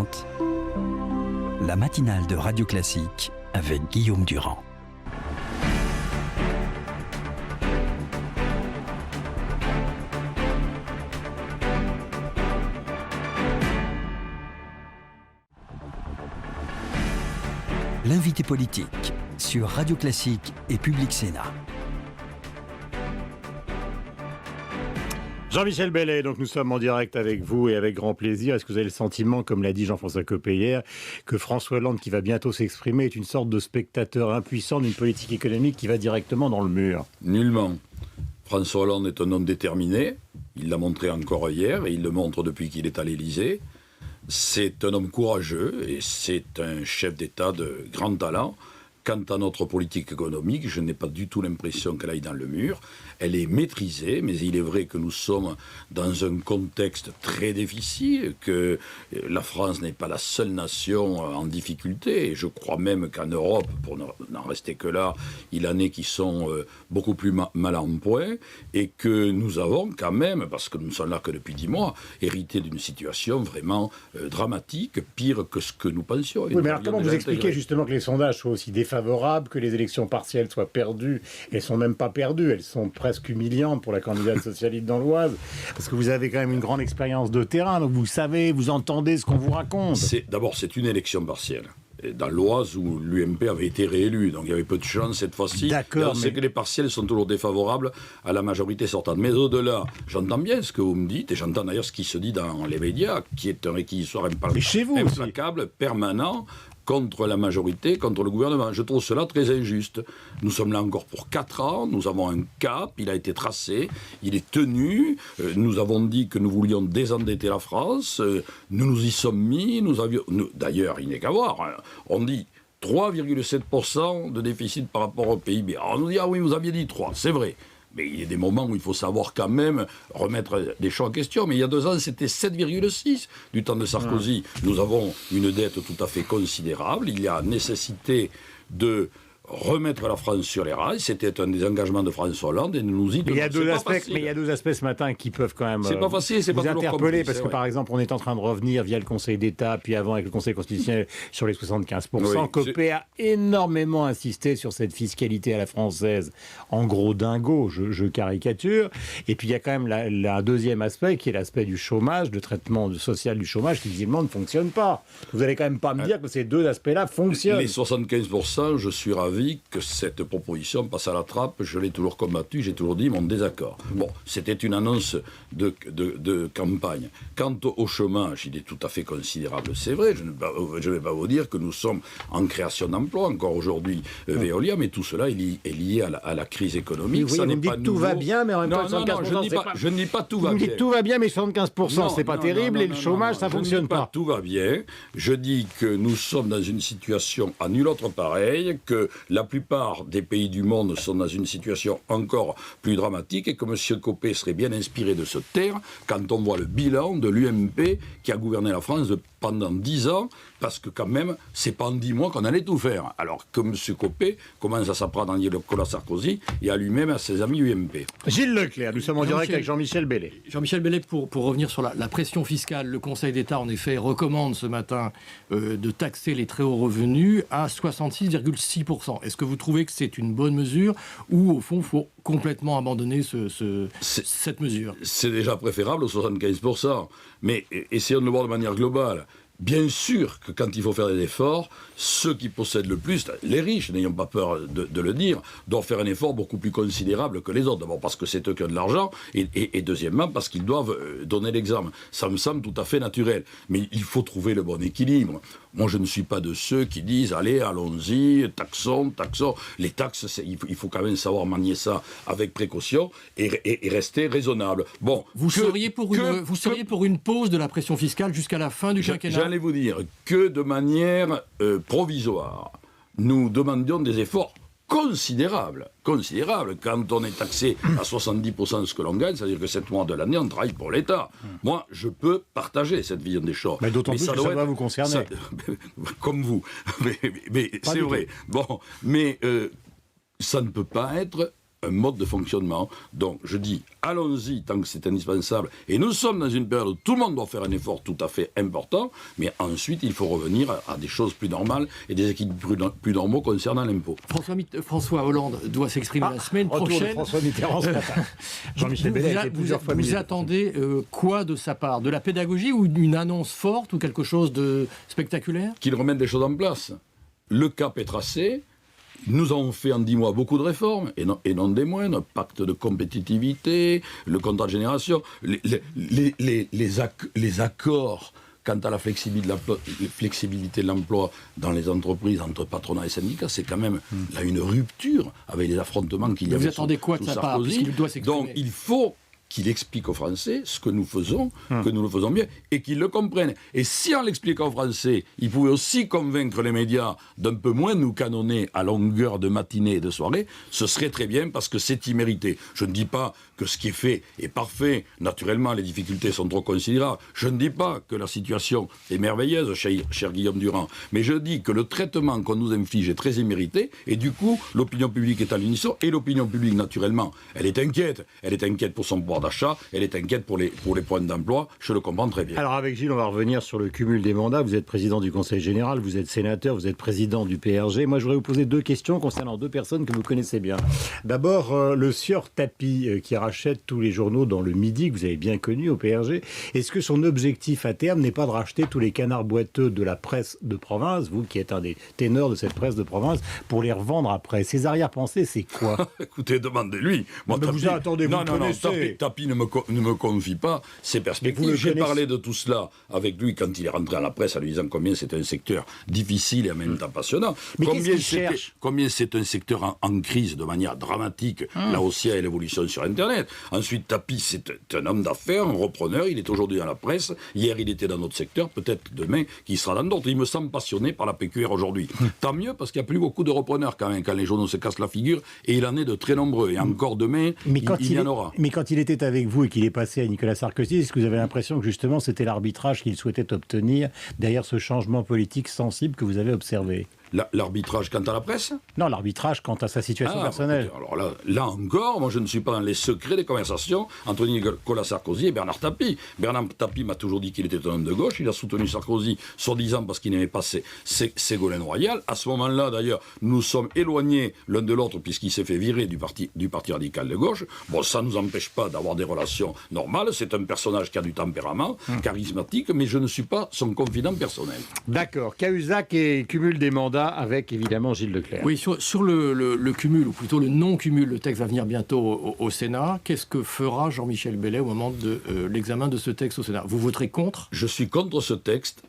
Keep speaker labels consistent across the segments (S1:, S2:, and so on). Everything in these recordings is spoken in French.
S1: 13h30, la matinale de Radio Classique avec Guillaume Durand. L'invité politique sur Radio Classique et Public Sénat.
S2: Jean-Michel Bellay, donc nous sommes en direct avec vous et avec grand plaisir. Est-ce que vous avez le sentiment, comme l'a dit Jean-François Copé hier, que François Hollande, qui va bientôt s'exprimer, est une sorte de spectateur impuissant d'une politique économique qui va directement dans le mur ?
S3: Nullement. François Hollande est un homme déterminé. Il l'a montré encore hier et il le montre depuis qu'il est à l'Élysée. C'est un homme courageux et c'est un chef d'État de grand talent. Quant à notre politique économique, je n'ai pas du tout l'impression qu'elle aille dans le mur. Elle est maîtrisée, mais il est vrai que nous sommes dans un contexte très difficile, que la France n'est pas la seule nation en difficulté. Et je crois même qu'en Europe, pour n'en rester que là, il en est qui sont beaucoup plus mal en point, et que nous avons quand même, parce que nous ne sommes là que depuis 10 mois, hérité d'une situation vraiment dramatique, pire que ce que nous pensions.
S2: Oui, mais alors comment vous expliquez justement que les sondages soient aussi défavorables, que les élections partielles soient perdues? Elles sont même pas perdues, elles sont presque humiliantes pour la candidate socialiste dans l'Oise, parce que vous avez quand même une grande expérience de terrain, donc vous savez, vous entendez ce qu'on vous raconte.
S3: D'abord, c'est une élection partielle. Dans l'Oise où l'UMP avait été réélu, donc il y avait peu de chance cette fois-ci.
S2: D'accord,
S3: mais... c'est que les partiels sont toujours défavorables à la majorité sortante. Mais au-delà, j'entends bien ce que vous me dites, et j'entends d'ailleurs ce qui se dit dans les médias, qui est un réquisitoire implacable, permanent, contre la majorité, contre le gouvernement. Je trouve cela très injuste. Nous sommes là encore pour 4 ans, nous avons un cap, il a été tracé, il est tenu, nous avons dit que nous voulions désendetter la France, nous nous y sommes mis, d'ailleurs, il n'est qu'à voir, hein, on dit 3,7% de déficit par rapport au PIB. Alors on nous dit, ah oui, vous aviez dit 3, c'est vrai. Mais il y a des moments où il faut savoir quand même remettre des choses en question. Mais il y a 2 ans, c'était 7,6 du temps de Sarkozy. Nous avons une dette tout à fait considérable. Il y a nécessité de remettre la France sur les rails. C'était un des engagements de François Hollande et nous y
S2: il y a deux aspects ce matin qui peuvent quand même
S3: c'est pas facile, c'est
S2: vous
S3: pas
S2: interpeller, parce que
S3: vrai.
S2: Par exemple, on est en train de revenir via le Conseil d'État, puis avant avec le Conseil constitutionnel sur les 75%. Oui, Copé a énormément insisté sur cette fiscalité à la française, en gros dingo, je caricature. Et puis il y a quand même un deuxième aspect qui est l'aspect du chômage, de traitement social du chômage qui visiblement ne fonctionne pas. Vous allez quand même pas me dire que ces deux aspects-là fonctionnent.
S3: Les 75%, je suis ravi que cette proposition passe à la trappe. Je l'ai toujours combattu, j'ai toujours dit mon désaccord. Bon, c'était une annonce de campagne. Quant au chômage, il est tout à fait considérable, c'est vrai. Je ne vais pas vous dire que nous sommes en création d'emplois, encore aujourd'hui, Veolia, mais tout cela est lié à la crise économique.
S2: Oui, ça vous me dites tout va bien, mais en même temps, 75%,
S3: je ne dis pas tout va bien.
S2: Vous me dites tout va bien, mais 75%, c'est pas terrible, et le chômage, ça fonctionne pas.
S3: Tout va bien. Je dis que nous sommes dans une situation à nul autre pareille, que la plupart des pays du monde sont dans une situation encore plus dramatique et que M. Copé serait bien inspiré de se taire quand on voit le bilan de l'UMP qui a gouverné la France pendant 10 ans, parce que quand même, c'est pas en 10 mois qu'on allait tout faire. Alors que M. Copé commence à s'apprendre à Nicolas Sarkozy et à lui-même à ses amis UMP.
S2: Gilles Leclerc, nous sommes en direct avec Jean-Michel Bellay.
S4: Jean-Michel Bellay, pour revenir sur la pression fiscale, le Conseil d'État, en effet, recommande ce matin de taxer les très hauts revenus à 66,6%. Est-ce que vous trouvez que c'est une bonne mesure ou, au fond, il faut complètement abandonner cette mesure?
S3: C'est déjà préférable aux 75%. Mais essayons de le voir de manière globale. Bien sûr que quand il faut faire des efforts, ceux qui possèdent le plus, les riches, n'ayons pas peur de le dire, doivent faire un effort beaucoup plus considérable que les autres. D'abord parce que c'est eux qui ont de l'argent, et deuxièmement parce qu'ils doivent donner l'exemple. Ça me semble tout à fait naturel. Mais il faut trouver le bon équilibre. Moi, je ne suis pas de ceux qui disent, allez, allons-y, taxons. Les taxes, il faut quand même savoir manier ça avec précaution et rester raisonnable. Bon,
S4: vous seriez pour une pause de la pression fiscale jusqu'à la fin du quinquennat?
S3: J'allais vous dire que de manière provisoire, nous demandions des efforts considérables. Quand on est taxé à 70% de ce que l'on gagne, c'est-à-dire que 7 mois de l'année, on travaille pour l'État. Moi, je peux partager cette vision des choses.
S2: Mais d'autant plus que ça doit vous concerner.
S3: Comme vous. Mais c'est vrai. Bon, mais ça ne peut pas être un mode de fonctionnement. Donc je dis, allons-y tant que c'est indispensable. Et nous sommes dans une période où tout le monde doit faire un effort tout à fait important, mais ensuite il faut revenir à des choses plus normales et des équilibres plus normaux concernant l'impôt.
S4: François Hollande doit s'exprimer la semaine prochaine.
S2: François Mitterrand ce matin. Jean-Michel Bellay a été plusieurs fois
S4: Vous attendez quoi de sa part? De la pédagogie ou une annonce forte ou quelque chose de spectaculaire?
S3: Qu'il remette des choses en place. Le cap est tracé. Nous avons fait en 10 mois beaucoup de réformes, et non des moindres, pacte de compétitivité, le contrat de génération, les accords quant à la flexibilité de l'emploi dans les entreprises entre patronat et syndicats, c'est quand même là une rupture avec les affrontements qu'il y avait.
S4: Vous attendez quoi de sa part, puisqu'il doit s'exprimer?
S3: Donc il faut qu'il explique aux Français ce que nous faisons, que nous le faisons bien, et qu'ils le comprennent. Et si en l'expliquant aux Français, il pouvait aussi convaincre les médias d'un peu moins nous canonner à longueur de matinée et de soirée, ce serait très bien, parce que c'est immérité. Je ne dis pas que ce qui est fait est parfait. Naturellement, les difficultés sont trop considérables. Je ne dis pas que la situation est merveilleuse, cher Guillaume Durand, mais je dis que le traitement qu'on nous inflige est très immérité, et du coup, l'opinion publique est à l'unisson, et l'opinion publique, naturellement, elle est inquiète pour son pouvoir d'achat, elle est inquiète pour les points d'emploi, je le comprends très bien.
S2: Alors avec Gilles, on va revenir sur le cumul des mandats. Vous êtes président du Conseil général, vous êtes sénateur, vous êtes président du PRG. Moi, je voudrais vous poser 2 questions concernant 2 personnes que vous connaissez bien. D'abord, le sieur Tapie, qui rachète tous les journaux dans le Midi, que vous avez bien connu au PRG. Est-ce que son objectif à terme n'est pas de racheter tous les canards boiteux de la presse de province, vous qui êtes un des ténors de cette presse de province, pour les revendre après? Ses arrière-pensées, c'est quoi?
S3: Écoutez, demandez-lui. Moi,
S2: Tapie... vous attendez, vous connaissez.
S3: Tapie ne me confie pas ses perspectives. J'ai parlé de tout cela avec lui quand il est rentré à la presse en lui disant combien c'est un secteur difficile et en même temps passionnant.
S2: Mais
S3: combien c'est un secteur en crise de manière dramatique, là aussi à l'évolution sur Internet. Ensuite, Tapie, c'est un homme d'affaires, un repreneur. Il est aujourd'hui dans la presse. Hier, il était dans notre secteur. Peut-être demain qu'il sera dans d'autres. Il me semble passionné par la PQR aujourd'hui. Tant mieux, parce qu'il n'y a plus beaucoup de repreneurs quand même, quand les journaux se cassent la figure. Et il en est de très nombreux. Et encore demain, il y en aura.
S2: Mais quand il était avec vous et qu'il est passé à Nicolas Sarkozy, est-ce que vous avez l'impression que justement c'était l'arbitrage qu'il souhaitait obtenir derrière ce changement politique sensible que vous avez observé?
S3: L'arbitrage quant à la presse?
S2: Non, l'arbitrage quant à sa situation personnelle.
S3: Alors là encore, moi je ne suis pas dans les secrets des conversations entre Nicolas Sarkozy et Bernard Tapie. Bernard Tapie m'a toujours dit qu'il était un homme de gauche. Il a soutenu Sarkozy, soi-disant parce qu'il n'aimait pas Ségolène Royal. À ce moment-là, d'ailleurs, nous sommes éloignés l'un de l'autre puisqu'il s'est fait virer du parti radical de gauche. Bon, ça ne nous empêche pas d'avoir des relations normales. C'est un personnage qui a du tempérament, charismatique, mais je ne suis pas son confident personnel.
S2: D'accord. Cahuzac et cumul des mandats avec évidemment Gilles Leclerc.
S4: Oui, sur le cumul, ou plutôt le non-cumul, le texte va venir bientôt au Sénat. Qu'est-ce que fera Jean-Michel Bellay au moment de l'examen de ce texte au Sénat? Vous voterez contre?
S3: Je suis contre ce texte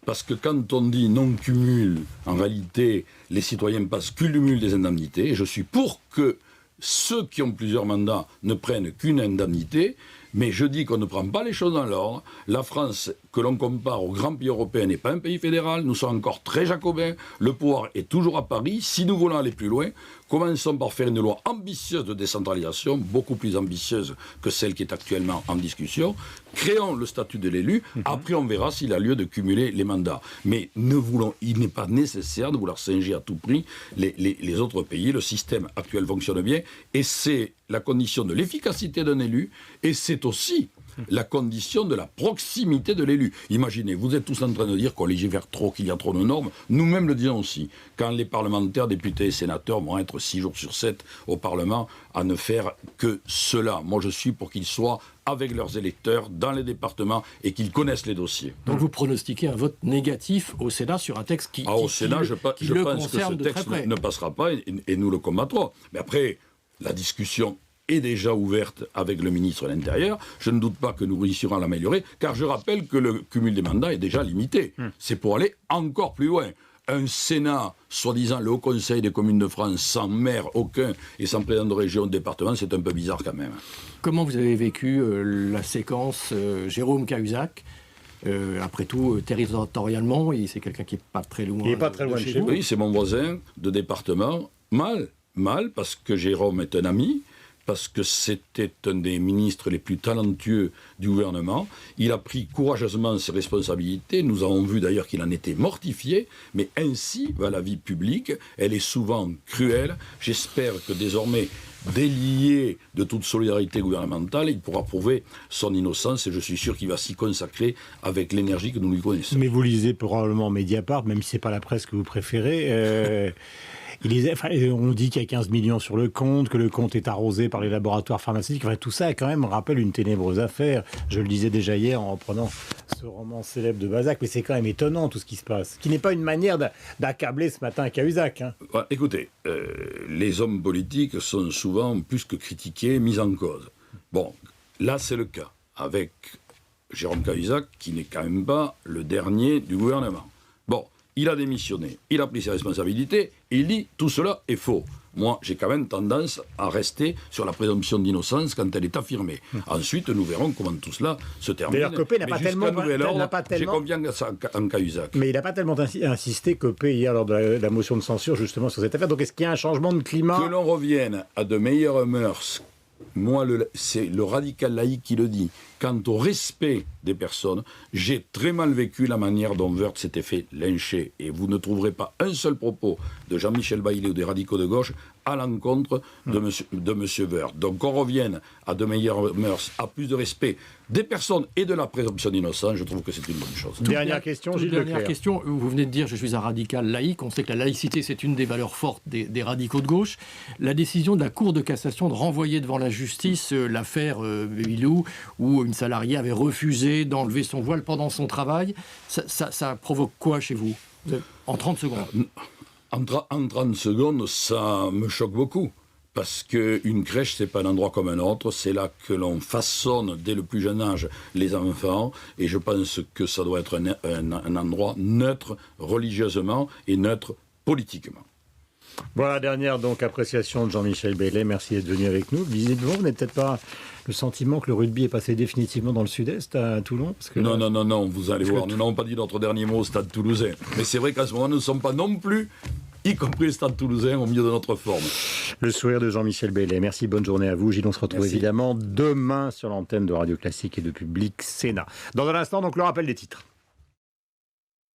S3: parce que quand on dit non-cumul, en réalité, les citoyens passent cumul des indemnités. Et je suis pour que ceux qui ont plusieurs mandats ne prennent qu'une indemnité. Mais je dis qu'on ne prend pas les choses dans l'ordre. La France, que l'on compare aux grands pays européens, n'est pas un pays fédéral. Nous sommes encore très jacobins. Le pouvoir est toujours à Paris. Si nous voulons aller plus loin, commençons par faire une loi ambitieuse de décentralisation, beaucoup plus ambitieuse que celle qui est actuellement en discussion. Créons le statut de l'élu. Après, on verra s'il a lieu de cumuler les mandats. Mais il n'est pas nécessaire de vouloir singer à tout prix les autres pays. Le système actuel fonctionne bien. Et c'est la condition de l'efficacité d'un élu. Et c'est aussi la condition de la proximité de l'élu. Imaginez, vous êtes tous en train de dire qu'on légifère trop, qu'il y a trop de normes. Nous-mêmes le disons aussi. Quand les parlementaires, députés et sénateurs vont être 6 jours sur 7 au Parlement à ne faire que cela. Moi, je suis pour qu'ils soient avec leurs électeurs dans les départements et qu'ils connaissent les dossiers.
S4: Donc vous pronostiquez un vote négatif au Sénat sur un texte qui
S3: au Sénat, je pense que ce texte ne passera pas et nous le combattrons. Mais après, la discussion est déjà ouverte avec le ministre de l'Intérieur. Je ne doute pas que nous réussirons à l'améliorer, car je rappelle que le cumul des mandats est déjà limité. C'est pour aller encore plus loin. Un Sénat, soi-disant le Haut Conseil des communes de France, sans maire aucun et sans président de région, de département, c'est un peu bizarre quand même.
S4: Comment vous avez vécu la séquence Jérôme Cahuzac? Après tout, territorialement, c'est quelqu'un qui n'est pas très loin.
S2: Il n'est pas très loin de chez vous.
S3: Oui, c'est mon voisin de département. Mal, parce que Jérôme est un ami, parce que c'était un des ministres les plus talentueux du gouvernement. Il a pris courageusement ses responsabilités. Nous avons vu d'ailleurs qu'il en était mortifié, mais ainsi va la vie publique. Elle est souvent cruelle. J'espère que désormais, délié de toute solidarité gouvernementale, il pourra prouver son innocence et je suis sûr qu'il va s'y consacrer avec l'énergie que nous lui connaissons.
S2: Mais vous lisez probablement Mediapart, même si ce n'est pas la presse que vous préférez. On dit qu'il y a 15 millions sur le compte, que le compte est arrosé par les laboratoires pharmaceutiques. Enfin, tout ça, quand même, rappelle une ténébreuse affaire. Je le disais déjà hier en reprenant ce roman célèbre de Balzac, mais c'est quand même étonnant tout ce qui se passe. Qui n'est pas une manière d'accabler ce matin Cahuzac. Hein.
S3: Ouais, écoutez, les hommes politiques sont souvent plus que critiqués, mis en cause. Bon, là, c'est le cas avec Jérôme Cahuzac, qui n'est quand même pas le dernier du gouvernement. Bon. Il a démissionné, il a pris ses responsabilités, et il dit tout cela est faux. Moi, j'ai quand même tendance à rester sur la présomption d'innocence quand elle est affirmée. Ensuite, nous verrons comment tout cela se termine.
S2: D'ailleurs, Copé n'a pas tellement...
S3: J'ai confiance en Cahuzac.
S2: Mais il n'a pas tellement insisté, Copé, hier, lors de la motion de censure, justement, sur cette affaire. Donc, est-ce qu'il y a un changement de climat ?
S3: Que l'on revienne à de meilleures mœurs. Moi, c'est le radical laïque qui le dit. Quant au respect des personnes, j'ai très mal vécu la manière dont Wörth s'était fait lyncher. Et vous ne trouverez pas un seul propos de Jean-Michel Bailly ou des radicaux de gauche à l'encontre de monsieur Wörth. Donc qu'on revienne à de meilleures mœurs, à plus de respect des personnes et de la présomption d'innocence, je trouve que c'est une bonne chose.
S2: Dernière question, Gilles Leclerc.
S4: Dernière question, vous venez de dire je suis un radical laïque, on sait que la laïcité c'est une des valeurs fortes des radicaux de gauche. La décision de la Cour de cassation de renvoyer devant la justice l'affaire Bébilou, où une salariée avait refusé d'enlever son voile pendant son travail, ça provoque quoi chez vous en 30 secondes?
S3: En 30 secondes, ça me choque beaucoup. Parce qu'une crèche, c'est pas un endroit comme un autre. C'est là que l'on façonne, dès le plus jeune âge, les enfants. Et je pense que ça doit être un endroit neutre religieusement et neutre politiquement.
S2: Voilà, dernière donc appréciation de Jean-Michel Bailly. Merci d'être venu avec nous. Visiblement, vous n'avez peut-être pas le sentiment que le rugby est passé définitivement dans le sud-est, à Toulon parce que
S3: Non, vous allez voir. Nous n'avons pas dit notre dernier mot au Stade Toulousain. Mais c'est vrai qu'à ce moment, nous ne sommes pas non plus, y compris le Stade Toulousain, au milieu de notre forme.
S2: Le sourire de Jean-Michel Bailly. Merci, bonne journée à vous. Gilles, on se retrouve évidemment demain sur l'antenne de Radio Classique et de Public Sénat. Dans un instant, donc, le rappel des titres.